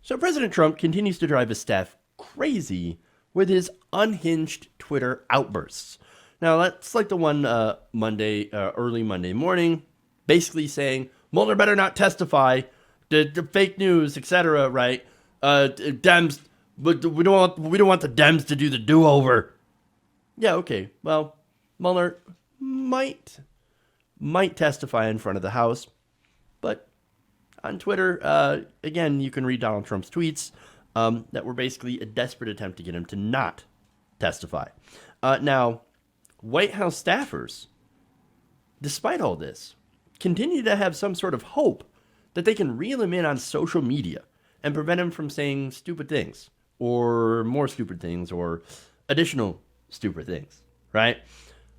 So President Trump continues to drive his staff crazy with his unhinged Twitter outbursts. Now, that's like the one early Monday morning, basically saying, Mueller better not testify, the fake news, etc., right? Dems, but we don't want the Dems to do the do-over. Yeah, okay. Well, Mueller might testify in front of the House, but on Twitter, again, you can read Donald Trump's tweets that were basically a desperate attempt to get him to not testify. Now, White House staffers, despite all this, continue to have some sort of hope that they can reel him in on social media and prevent him from saying stupid things or more stupid things or additional stupid things, right?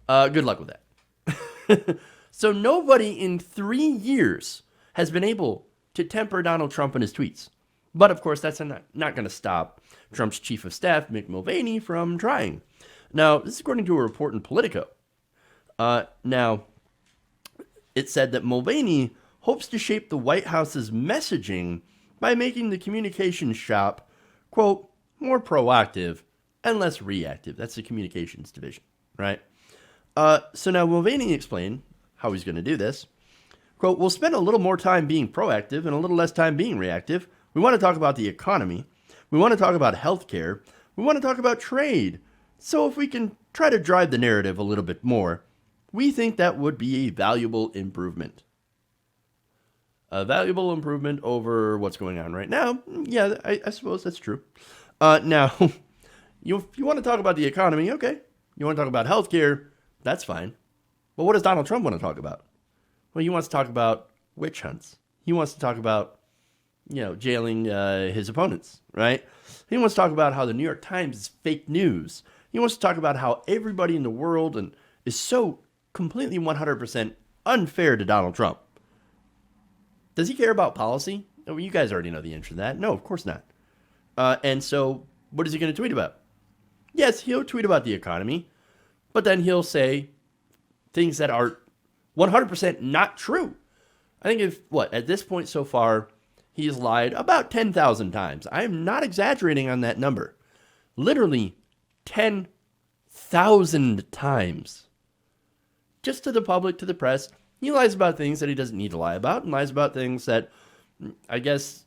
Good luck with that. So nobody in 3 years has been able to temper Donald Trump and his tweets. But of course, that's not going to stop Trump's chief of staff, Mick Mulvaney, from trying. Now, this is according to a report in Politico. Now, it said that Mulvaney hopes to shape the White House's messaging by making the communications shop, quote, more proactive and less reactive. That's the communications division, right? So now Mulvaney explained how he's going to do this. Quote, we'll spend a little more time being proactive and a little less time being reactive. We want to talk about the economy. We want to talk about healthcare. We want to talk about trade. So if we can try to drive the narrative a little bit more, we think that would be a valuable improvement. A valuable improvement over what's going on right now. Yeah, I suppose that's true. Now, if you want to talk about the economy, okay. You want to talk about healthcare, that's fine. But what does Donald Trump want to talk about? Well, he wants to talk about witch hunts. He wants to talk about, jailing his opponents, right? He wants to talk about how the New York Times is fake news. He wants to talk about how everybody in the world is so completely 100% unfair to Donald Trump. Does he care about policy? Oh, you guys already know the answer to that. No, of course not. And so what is he going to tweet about? Yes, he'll tweet about the economy, but then he'll say things that are 100% not true. I think at this point so far, he's lied about 10,000 times. I am not exaggerating on that number. Literally 10,000 times. Just to the public, to the press. He lies about things that he doesn't need to lie about and lies about things that, I guess,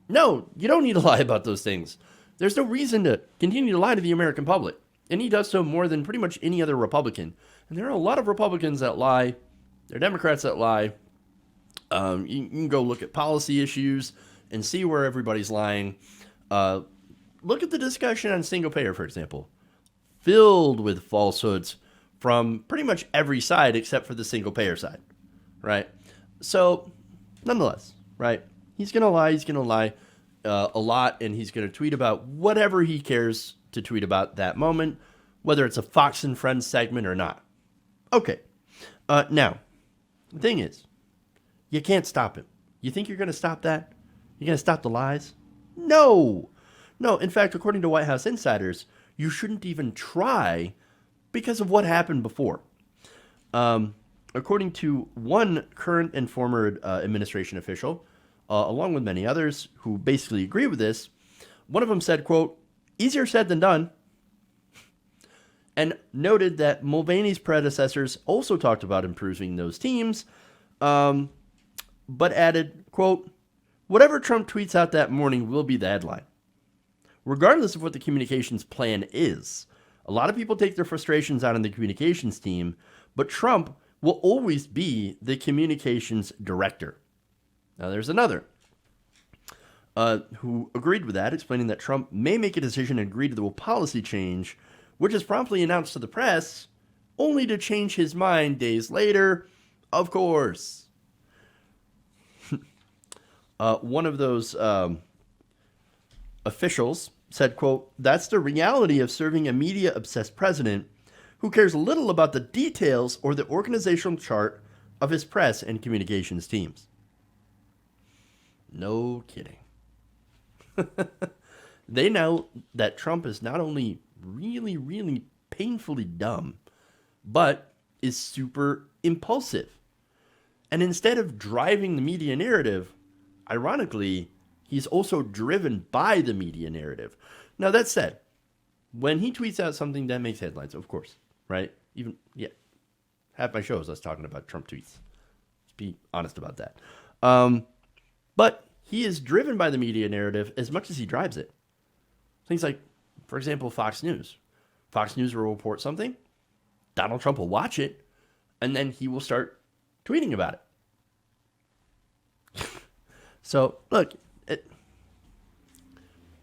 no, you don't need to lie about those things. There's no reason to continue to lie to the American public. And he does so more than pretty much any other Republican. And there are a lot of Republicans that lie. There are Democrats that lie. You can go look at policy issues and see where everybody's lying. Look at the discussion on single payer, for example. Filled with falsehoods from pretty much every side except for the single payer side, right? So, nonetheless, right? He's going to lie a lot, and he's going to tweet about whatever he cares to tweet about that moment, whether it's a Fox and Friends segment or not. Okay. Now, the thing is, you can't stop him. You think you're going to stop that? You're going to stop the lies? No. No, in fact, according to White House insiders, you shouldn't even try because of what happened before. According to one current and former administration official, along with many others who basically agree with this, one of them said, quote, easier said than done, and noted that Mulvaney's predecessors also talked about improving those teams, but added, quote, whatever Trump tweets out that morning will be the headline. Regardless of what the communications plan is, a lot of people take their frustrations out on the communications team, but Trump will always be the communications director. Now, there's another who agreed with that, explaining that Trump may make a decision and agree to a policy change, which is promptly announced to the press, only to change his mind days later, of course. One of those officials said, quote, that's the reality of serving a media-obsessed president who cares little about the details or the organizational chart of his press and communications teams. No kidding. They know that Trump is not only really, really painfully dumb, but is super impulsive. And instead of driving the media narrative, ironically, he's also driven by the media narrative. Now, that said, when he tweets out something that makes headlines, of course, right? Even, yeah, half my show is us talking about Trump tweets. Let's be honest about that. But he is driven by the media narrative as much as he drives it. Things like, for example, Fox News. Fox News will report something, Donald Trump will watch it, and then he will start tweeting about it. So, look,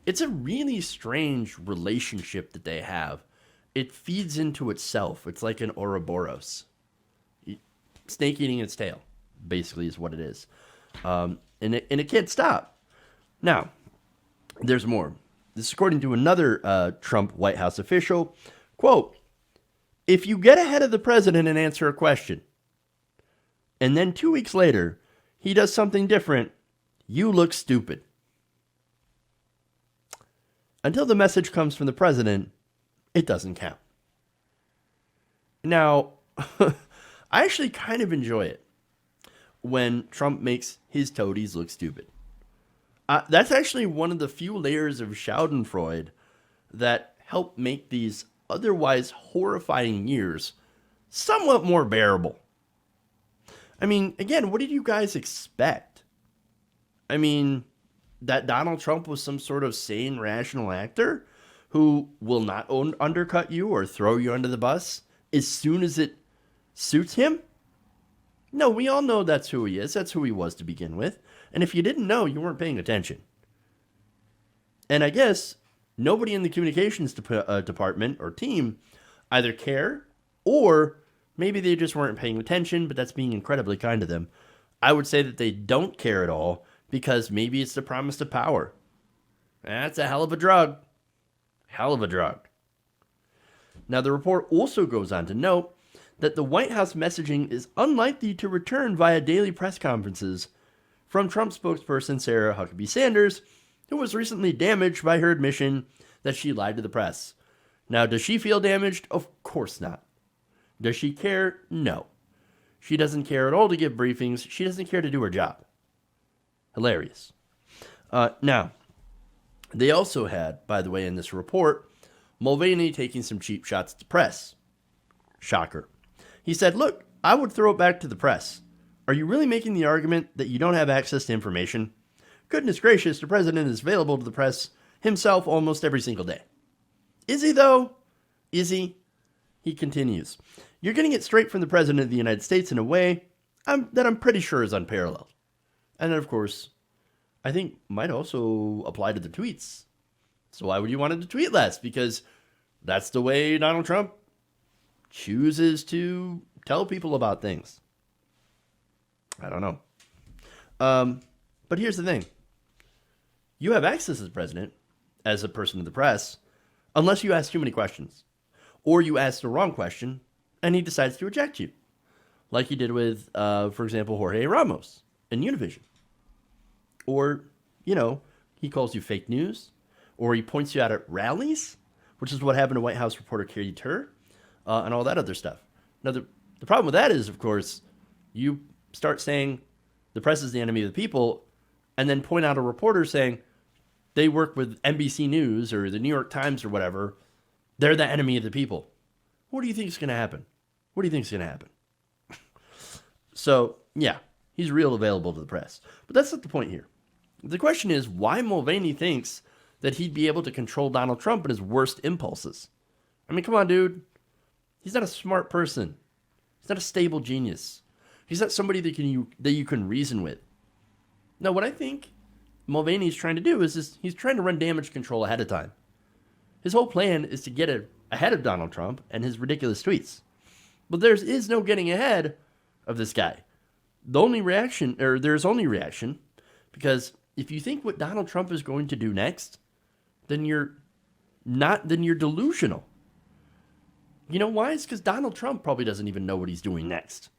it's a really strange relationship that they have. It feeds into itself. It's like an Ouroboros. Snake eating its tail, basically, is what it is. And it can't stop. Now, there's more. This is according to another Trump White House official. Quote, if you get ahead of the president and answer a question, and then 2 weeks later, he does something different, you look stupid. Until the message comes from the president, it doesn't count. Now, I actually kind of enjoy it when Trump makes his toadies look stupid. That's actually one of the few layers of Schadenfreude that help make these otherwise horrifying years somewhat more bearable. I mean, again, what did you guys expect? I mean, that Donald Trump was some sort of sane, rational actor who will not undercut you or throw you under the bus as soon as it suits him? No, we all know that's who he is. That's who he was to begin with. And if you didn't know, you weren't paying attention. And I guess nobody in the communications department or team either care, or maybe they just weren't paying attention, but that's being incredibly kind to them. I would say that they don't care at all because maybe it's the promise of power. That's a hell of a drug. Hell of a drug. Now, the report also goes on to note that the White House messaging is unlikely to return via daily press conferences from Trump spokesperson Sarah Huckabee Sanders, who was recently damaged by her admission that she lied to the press. Now, does she feel damaged? Of course not. Does she care? No. She doesn't care at all to give briefings. She doesn't care to do her job. Hilarious. Now, they also had, by the way, in this report, Mulvaney taking some cheap shots at the press. Shocker. He said, look, I would throw it back to the press. Are you really making the argument that you don't have access to information? Goodness gracious, the president is available to the press himself almost every single day. Is he, though? Is he? He continues. You're getting it straight from the president of the United States in a way that I'm pretty sure is unparalleled. And then, of course, I think might also apply to the tweets. So why would you want him to tweet less? Because that's the way Donald Trump chooses to tell people about things. I don't know. But here's the thing. You have access as the president, as a person of the press, unless you ask too many questions. Or you ask the wrong question, and he decides to eject you. Like he did with, for example, Jorge Ramos in Univision. Or, he calls you fake news. Or he points you out at rallies, which is what happened to White House reporter Katie Tur, and all that other stuff. Now, the problem with that is, of course, you start saying the press is the enemy of the people, and then point out a reporter saying they work with NBC News or the New York Times or whatever. They're the enemy of the people. What do you think is going to happen? What do you think is going to happen? So, yeah, he's real available to the press. But that's not the point here. The question is why Mulvaney thinks that he'd be able to control Donald Trump and his worst impulses. I mean, come on, dude. He's not a smart person. He's not a stable genius. He's not somebody that you can reason with. No, what I think Mulvaney's trying to do is he's trying to run damage control ahead of time. His whole plan is to get ahead of Donald Trump and his ridiculous tweets. But there is no getting ahead of this guy. There's only reaction, because if you think what Donald Trump is going to do next, then you're delusional. You know why? It's because Donald Trump probably doesn't even know what he's doing next.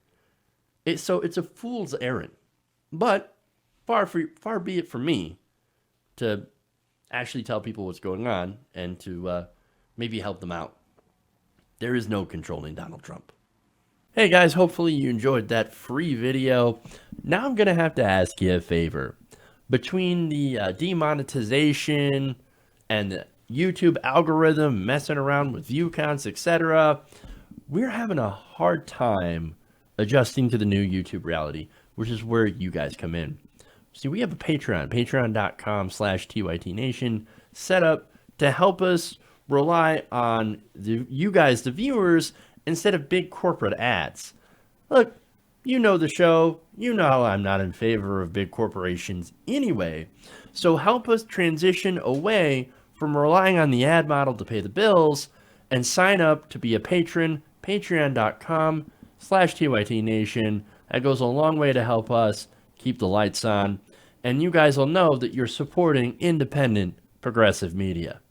So it's a fool's errand. But far be it from me to actually tell people what's going on and to maybe help them out. There is no controlling Donald Trump. Hey guys, hopefully you enjoyed that free video. Now I'm going to have to ask you a favor. between the demonetization and the YouTube algorithm messing around with view counts, etc., we're having a hard time adjusting to the new YouTube reality, which is where you guys come in. See, we have a patreon.com/TYTNation set up to help us rely on you guys, the viewers, instead of big corporate ads. Look, you know the show. You know I'm not in favor of big corporations anyway. So help us transition away from relying on the ad model to pay the bills and sign up to be a patron, patreon.com/TYTNation. That goes a long way to help us keep the lights on. And you guys will know that you're supporting independent progressive media.